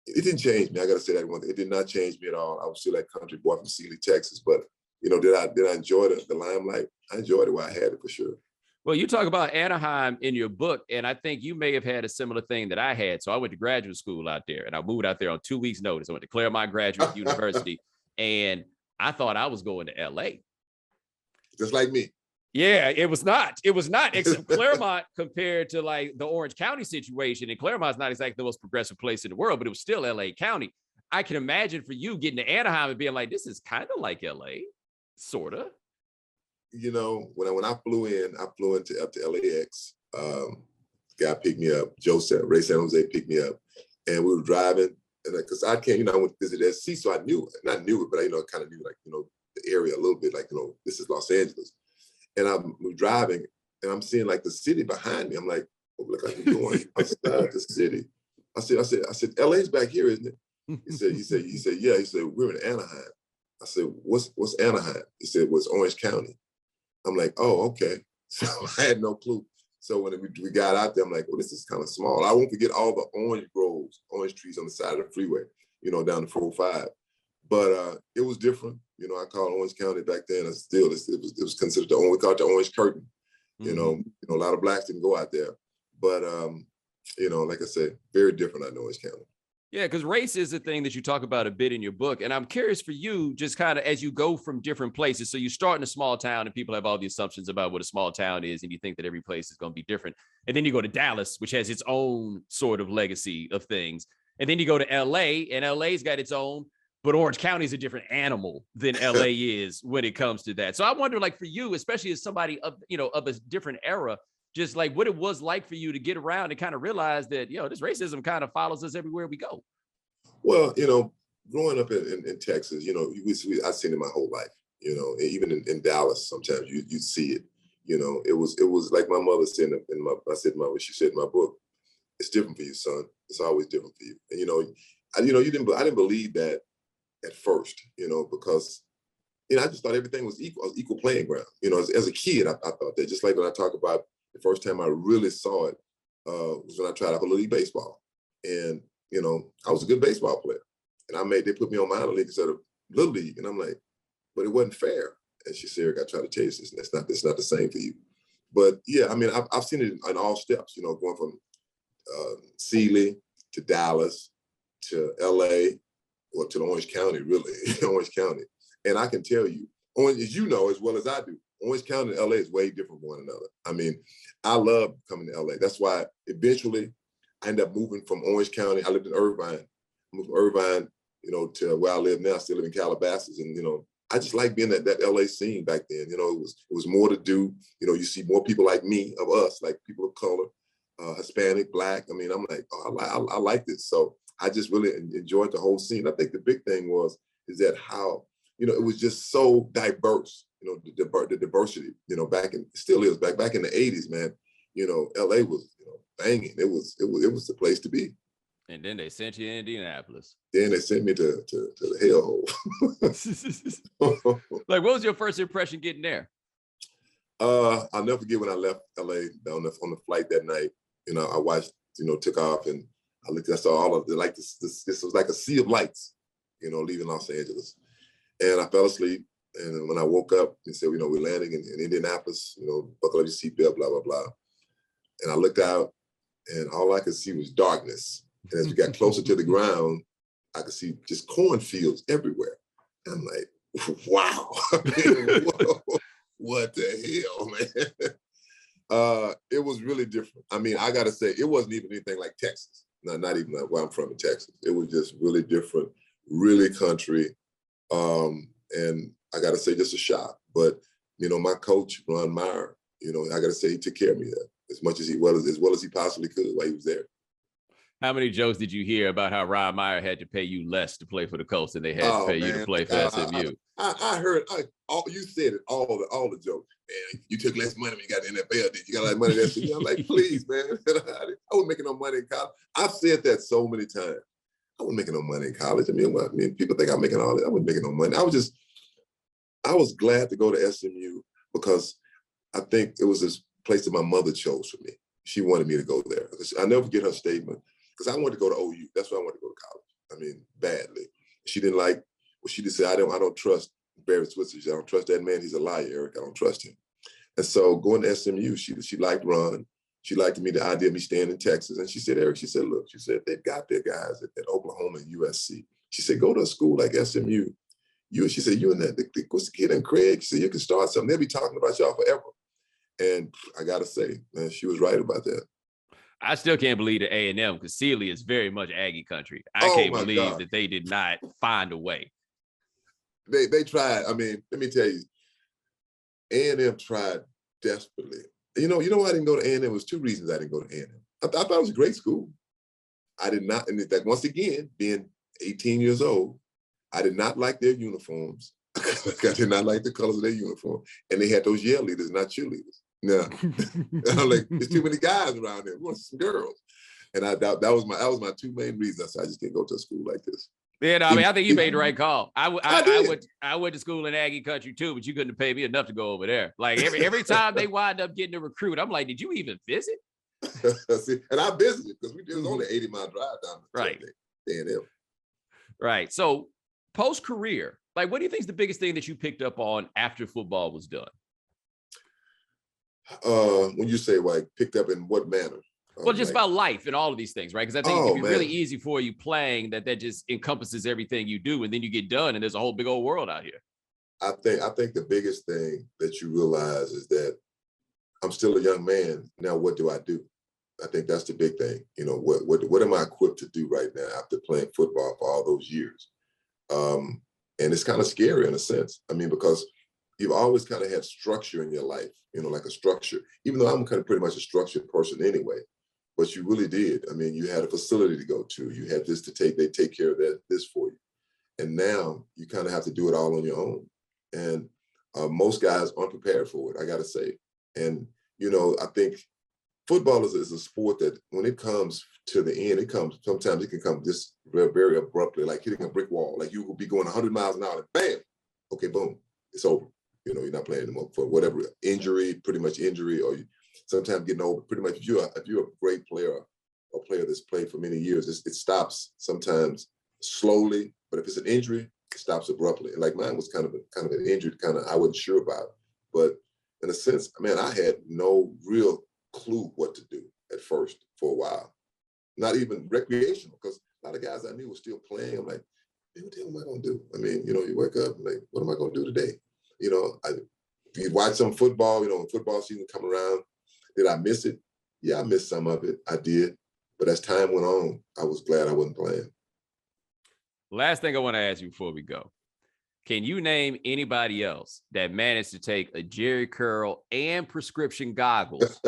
it didn't change me. I got to say that one thing. It did not change me at all. I was still that country boy from Sealy, Texas. But, did I enjoy the limelight? I enjoyed it while I had it, for sure. Well, you talk about Anaheim in your book, and I think you may have had a similar thing that I had. So I went to graduate school out there, and I moved out there on 2 weeks' notice. I went to Claremont Graduate University, and I thought I was going to L.A. Just like me. Yeah, it was not. It was not, except Claremont compared to like the Orange County situation. And Claremont's not exactly the most progressive place in the world, but it was still LA County. I can imagine for you getting to Anaheim and being like, this is kind of like LA, sort of. When I flew up to LAX. Guy picked me up. Ray San Jose picked me up, and we were driving. And because I went to visit SC, so I knew it, but I kind of knew the area a little bit, this is Los Angeles. And we're driving, and I'm seeing the city behind me. I'm like, oh, look, I'm going outside the city. I said, LA's back here, isn't it? He said, yeah. He said, we're in Anaheim. I said, what's Anaheim? He said, well, it's Orange County. I'm like, oh, okay. So I had no clue. So when we got out there, I'm like, well, this is kind of small. I won't forget all the orange groves, orange trees on the side of the freeway, down the 405. But it was different. I called Orange County back then. It was considered we called it the Orange Curtain. Mm-hmm. A lot of blacks didn't go out there. But, like I said, very different out in Orange County. Yeah, because race is a thing that you talk about a bit in your book. And I'm curious for you, just kind of as you go from different places. So you start in a small town, and people have all the assumptions about what a small town is, and you think that every place is going to be different. And then you go to Dallas, which has its own sort of legacy of things. And then you go to LA, and LA's got its own. But Orange County is a different animal than LA is when it comes to that. So I wonder, for you, especially as somebody of a different era, just what it was like for you to get around and kind of realize that, this racism kind of follows us everywhere we go. Well, growing up in Texas, I've seen it my whole life, even in Dallas, sometimes you see it, it was like my mother said she said in my book, it's different for you, son. It's always different for you. And, I didn't believe that at first, because, I just thought everything was equal playing ground. As a kid, I thought that, just like when I talk about the first time I really saw it was when I tried out for Little League baseball. And, I was a good baseball player. And they put me on minor league instead of Little League. And I'm like, but it wasn't fair. And she said, Erick, I try to tell you this, and it's not the same for you. But yeah, I've seen it in all steps, going from Sealy to Dallas to LA, or to the Orange County, really, Orange County. And I can tell you, as you know as well as I do, Orange County and LA is way different from one another. I love coming to LA. That's why eventually I ended up moving from Orange County. I lived in Irvine. I moved from Irvine, to where I live now. I still live in Calabasas. And, I just like being that LA scene back then. It was more to do. You see more people like me, of us, like people of color. Hispanic, Black. I mean, I'm like, oh, I like this. So I just really enjoyed the whole scene. I think the big thing is that how, it was just so diverse, the diversity, still is back in the 80s, man. LA was, banging. It was the place to be. And then they sent you to Indianapolis. Then they sent me to the hellhole. Like, what was your first impression getting there? I'll never forget when I left LA on the flight that night. I watched, took off, and I saw all of the, like this was like a sea of lights, leaving Los Angeles. And I fell asleep. And when I woke up, they said, we're landing in Indianapolis, buckle up your seatbelt, blah, blah, blah. And I looked out, and all I could see was darkness. And as we got closer to the ground, I could see just cornfields everywhere. And I'm like, wow. What the hell, man? It was really different. I mean, I got to say, it wasn't even anything like Texas. Not even where I'm from in Texas. It was just really different, really country. And I got to say, just a shock. But, my coach, Ron Meyer, I got to say, he took care of me there as well as he possibly could while he was there. How many jokes did you hear about how Ron Meyer had to pay you less to play for the Colts than they had to pay you to play for SMU? I heard you said it, all the jokes. Man, you took less money when you got the NFL, did you? Got like money that I'm like, please, man. I wasn't making no money in college. I've said that so many times. I wasn't making no money in college. I mean, people think I'm making all that. I wasn't making no money. I was glad to go to SMU because I think it was this place that my mother chose for me. She wanted me to go there. I never forget her statement. Because I wanted to go to OU. That's why I wanted to go to college. I mean, badly. She didn't like, she just said, I don't trust Barry Switzer. I don't trust that man. He's a liar, Eric. I don't trust him. And so going to SMU, she liked Ron. She liked me, the idea of me staying in Texas. And she said, Eric, look, they've got their guys at Oklahoma and USC. She said, go to a school like SMU. She said, you and the kid and Craig, she said, you can start something. They'll be talking about y'all forever. And I got to say, man, she was right about that. I still can't believe the A&M because Sealy is very much Aggie country. I can't believe that they did not find a way. They tried. I mean, let me tell you, A&M tried desperately. You know why I didn't go to A&M? It was two reasons I didn't go to A&M. I thought it was a great school. I did not, and that once again, being 18 years old, I did not like their uniforms. I did not like the colors of their uniform. And they had those yell leaders, not cheerleaders. No, I'm like, there's too many guys around there. We want some girls, and that was my two main reasons. I just didn't go to a school like this. Yeah, no, I mean, I think you made the right call. I went to school in Aggie country too, but you couldn't have paid me enough to go over there. Like every time they wind up getting a recruit, I'm like, did you even visit? See, and I visited because it was only 80-mile drive down to right. A&M. Right. So post-career, like, what do you think is the biggest thing that you picked up on after football was done? When you say like picked up in what manner? Well, just about life and all of these things, right? Because I think it'd be really easy for you playing that just encompasses everything you do, and then you get done, and there's a whole big old world out here. I think the biggest thing that you realize is that I'm still a young man. Now, what do I do? I think that's the big thing. What am I equipped to do right now after playing football for all those years? And it's kind of scary in a sense. I mean, because you've always kind of had structure in your life, like a structure, even though I'm kind of pretty much a structured person anyway, but you really did. I mean, you had a facility to go to, you had this to they take care of this for you. And now you kind of have to do it all on your own. And most guys aren't prepared for it, I got to say. And, I think football is a sport that when it comes to the end, sometimes it can come just very, very abruptly, like hitting a brick wall. Like you will be going 100 miles an hour and bam, okay, boom, it's over. You're not playing anymore for whatever pretty much injury, or sometimes getting old. Pretty much, if you're a great player, or a player that's played for many years, it stops sometimes slowly. But if it's an injury, it stops abruptly. And like mine was kind of an injury, I wasn't sure about. But in a sense, man, I had no real clue what to do at first for a while. Not even recreational, because a lot of guys I knew were still playing. I'm like, what the hell am I going to do? I mean, you wake up and like, what am I going to do today? You watch some football, when football season come around. Did I miss it? Yeah, I missed some of it. I did. But as time went on, I was glad I wasn't playing. Last thing I want to ask you before we go. Can you name anybody else that managed to take a Jerry curl and prescription goggles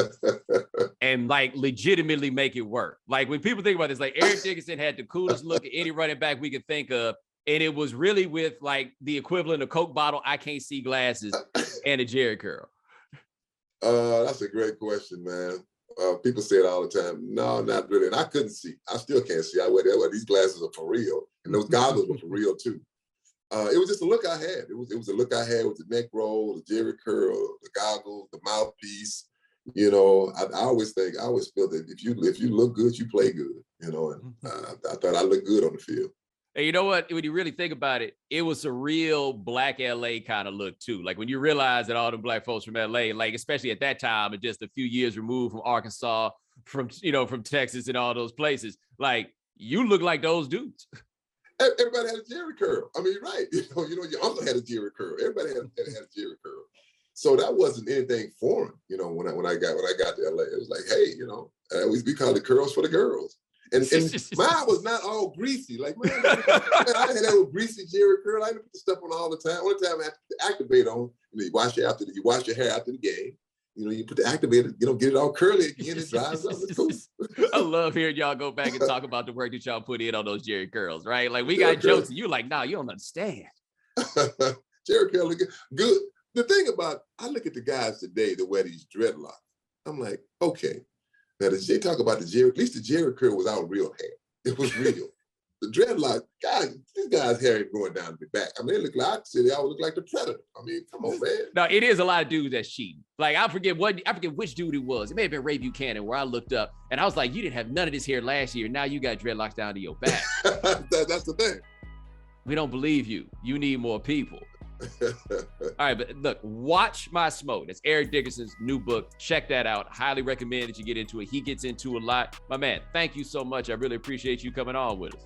and like legitimately make it work. Like when people think about this, like Erick Dickerson had the coolest look of any running back we could think of. And it was really with like the equivalent of Coke bottle, I can't see glasses, and a Jerry curl. That's a great question, man. People say it all the time. No, not really. And I couldn't see. I still can't see. I wear these glasses are for real. And those goggles were for real too. It was just a look I had. It was a look I had with the neck roll, the Jerry curl, the goggles, the mouthpiece. You know, I always feel that if you look good, you play good. You know, and I thought I looked good on the field. And you know what? When you really think about it, it was a real black LA kind of look too. Like when you realize that all the black folks from LA, like especially at that time, and just a few years removed from Arkansas, from Texas and all those places, like you look like those dudes. Everybody had a Jerry curl. I mean, right? You know, your uncle had a Jerry curl. Everybody had a Jerry curl. So that wasn't anything foreign. You know, when I got to LA, it was like, hey, you know, we called it curls for the girls. And mine was not all greasy. Like, man, I had that old greasy Jerry curl. I didn't put the stuff on all the time. Only time I had to activate on, you know, you wash your hair after the game. You know, you put the activator, you don't get it all curly again. It dries up. It's cool. I love hearing y'all go back and talk about the work that y'all put in on those Jerry curls, right? Like we got jokes and you're like, nah, you don't understand. Jerry curl look good. The thing about, I look at the guys today that wear these dreadlocks. I'm like, okay. Now, they talk about at least the Jerry curl was out real hair. It was real. The dreadlock, guys, these guys' hair ain't going down to the back. I mean, they look like, they all look like the Predator. I mean, come on, man. No, it is a lot of dudes that's cheating. Like, I forget which dude it was. It may have been Ray Buchanan, where I looked up and I was like, you didn't have none of this hair last year. Now you got dreadlocks down to your back. That's the thing. We don't believe you. You need more people. All right, but look, Watch My Smoke. That's Erick Dickerson's new book. Check that out. Highly recommend that you get into it. He gets into a lot. My man, thank you so much. I really appreciate you coming on with us.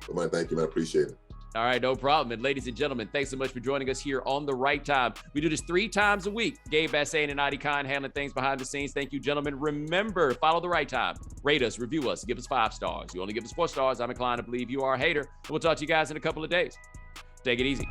Well, man, thank you, man. I appreciate it. All right, no problem. And ladies and gentlemen, thanks so much for joining us here on The Right Time. We do this 3 times a week. Gabe Bassane and Adi Khan handling things behind the scenes. Thank you, gentlemen. Remember, follow The Right Time. Rate us, review us, give us 5 stars. You only give us 4 stars, I'm inclined to believe you are a hater. And we'll talk to you guys in a couple of days. Take it easy.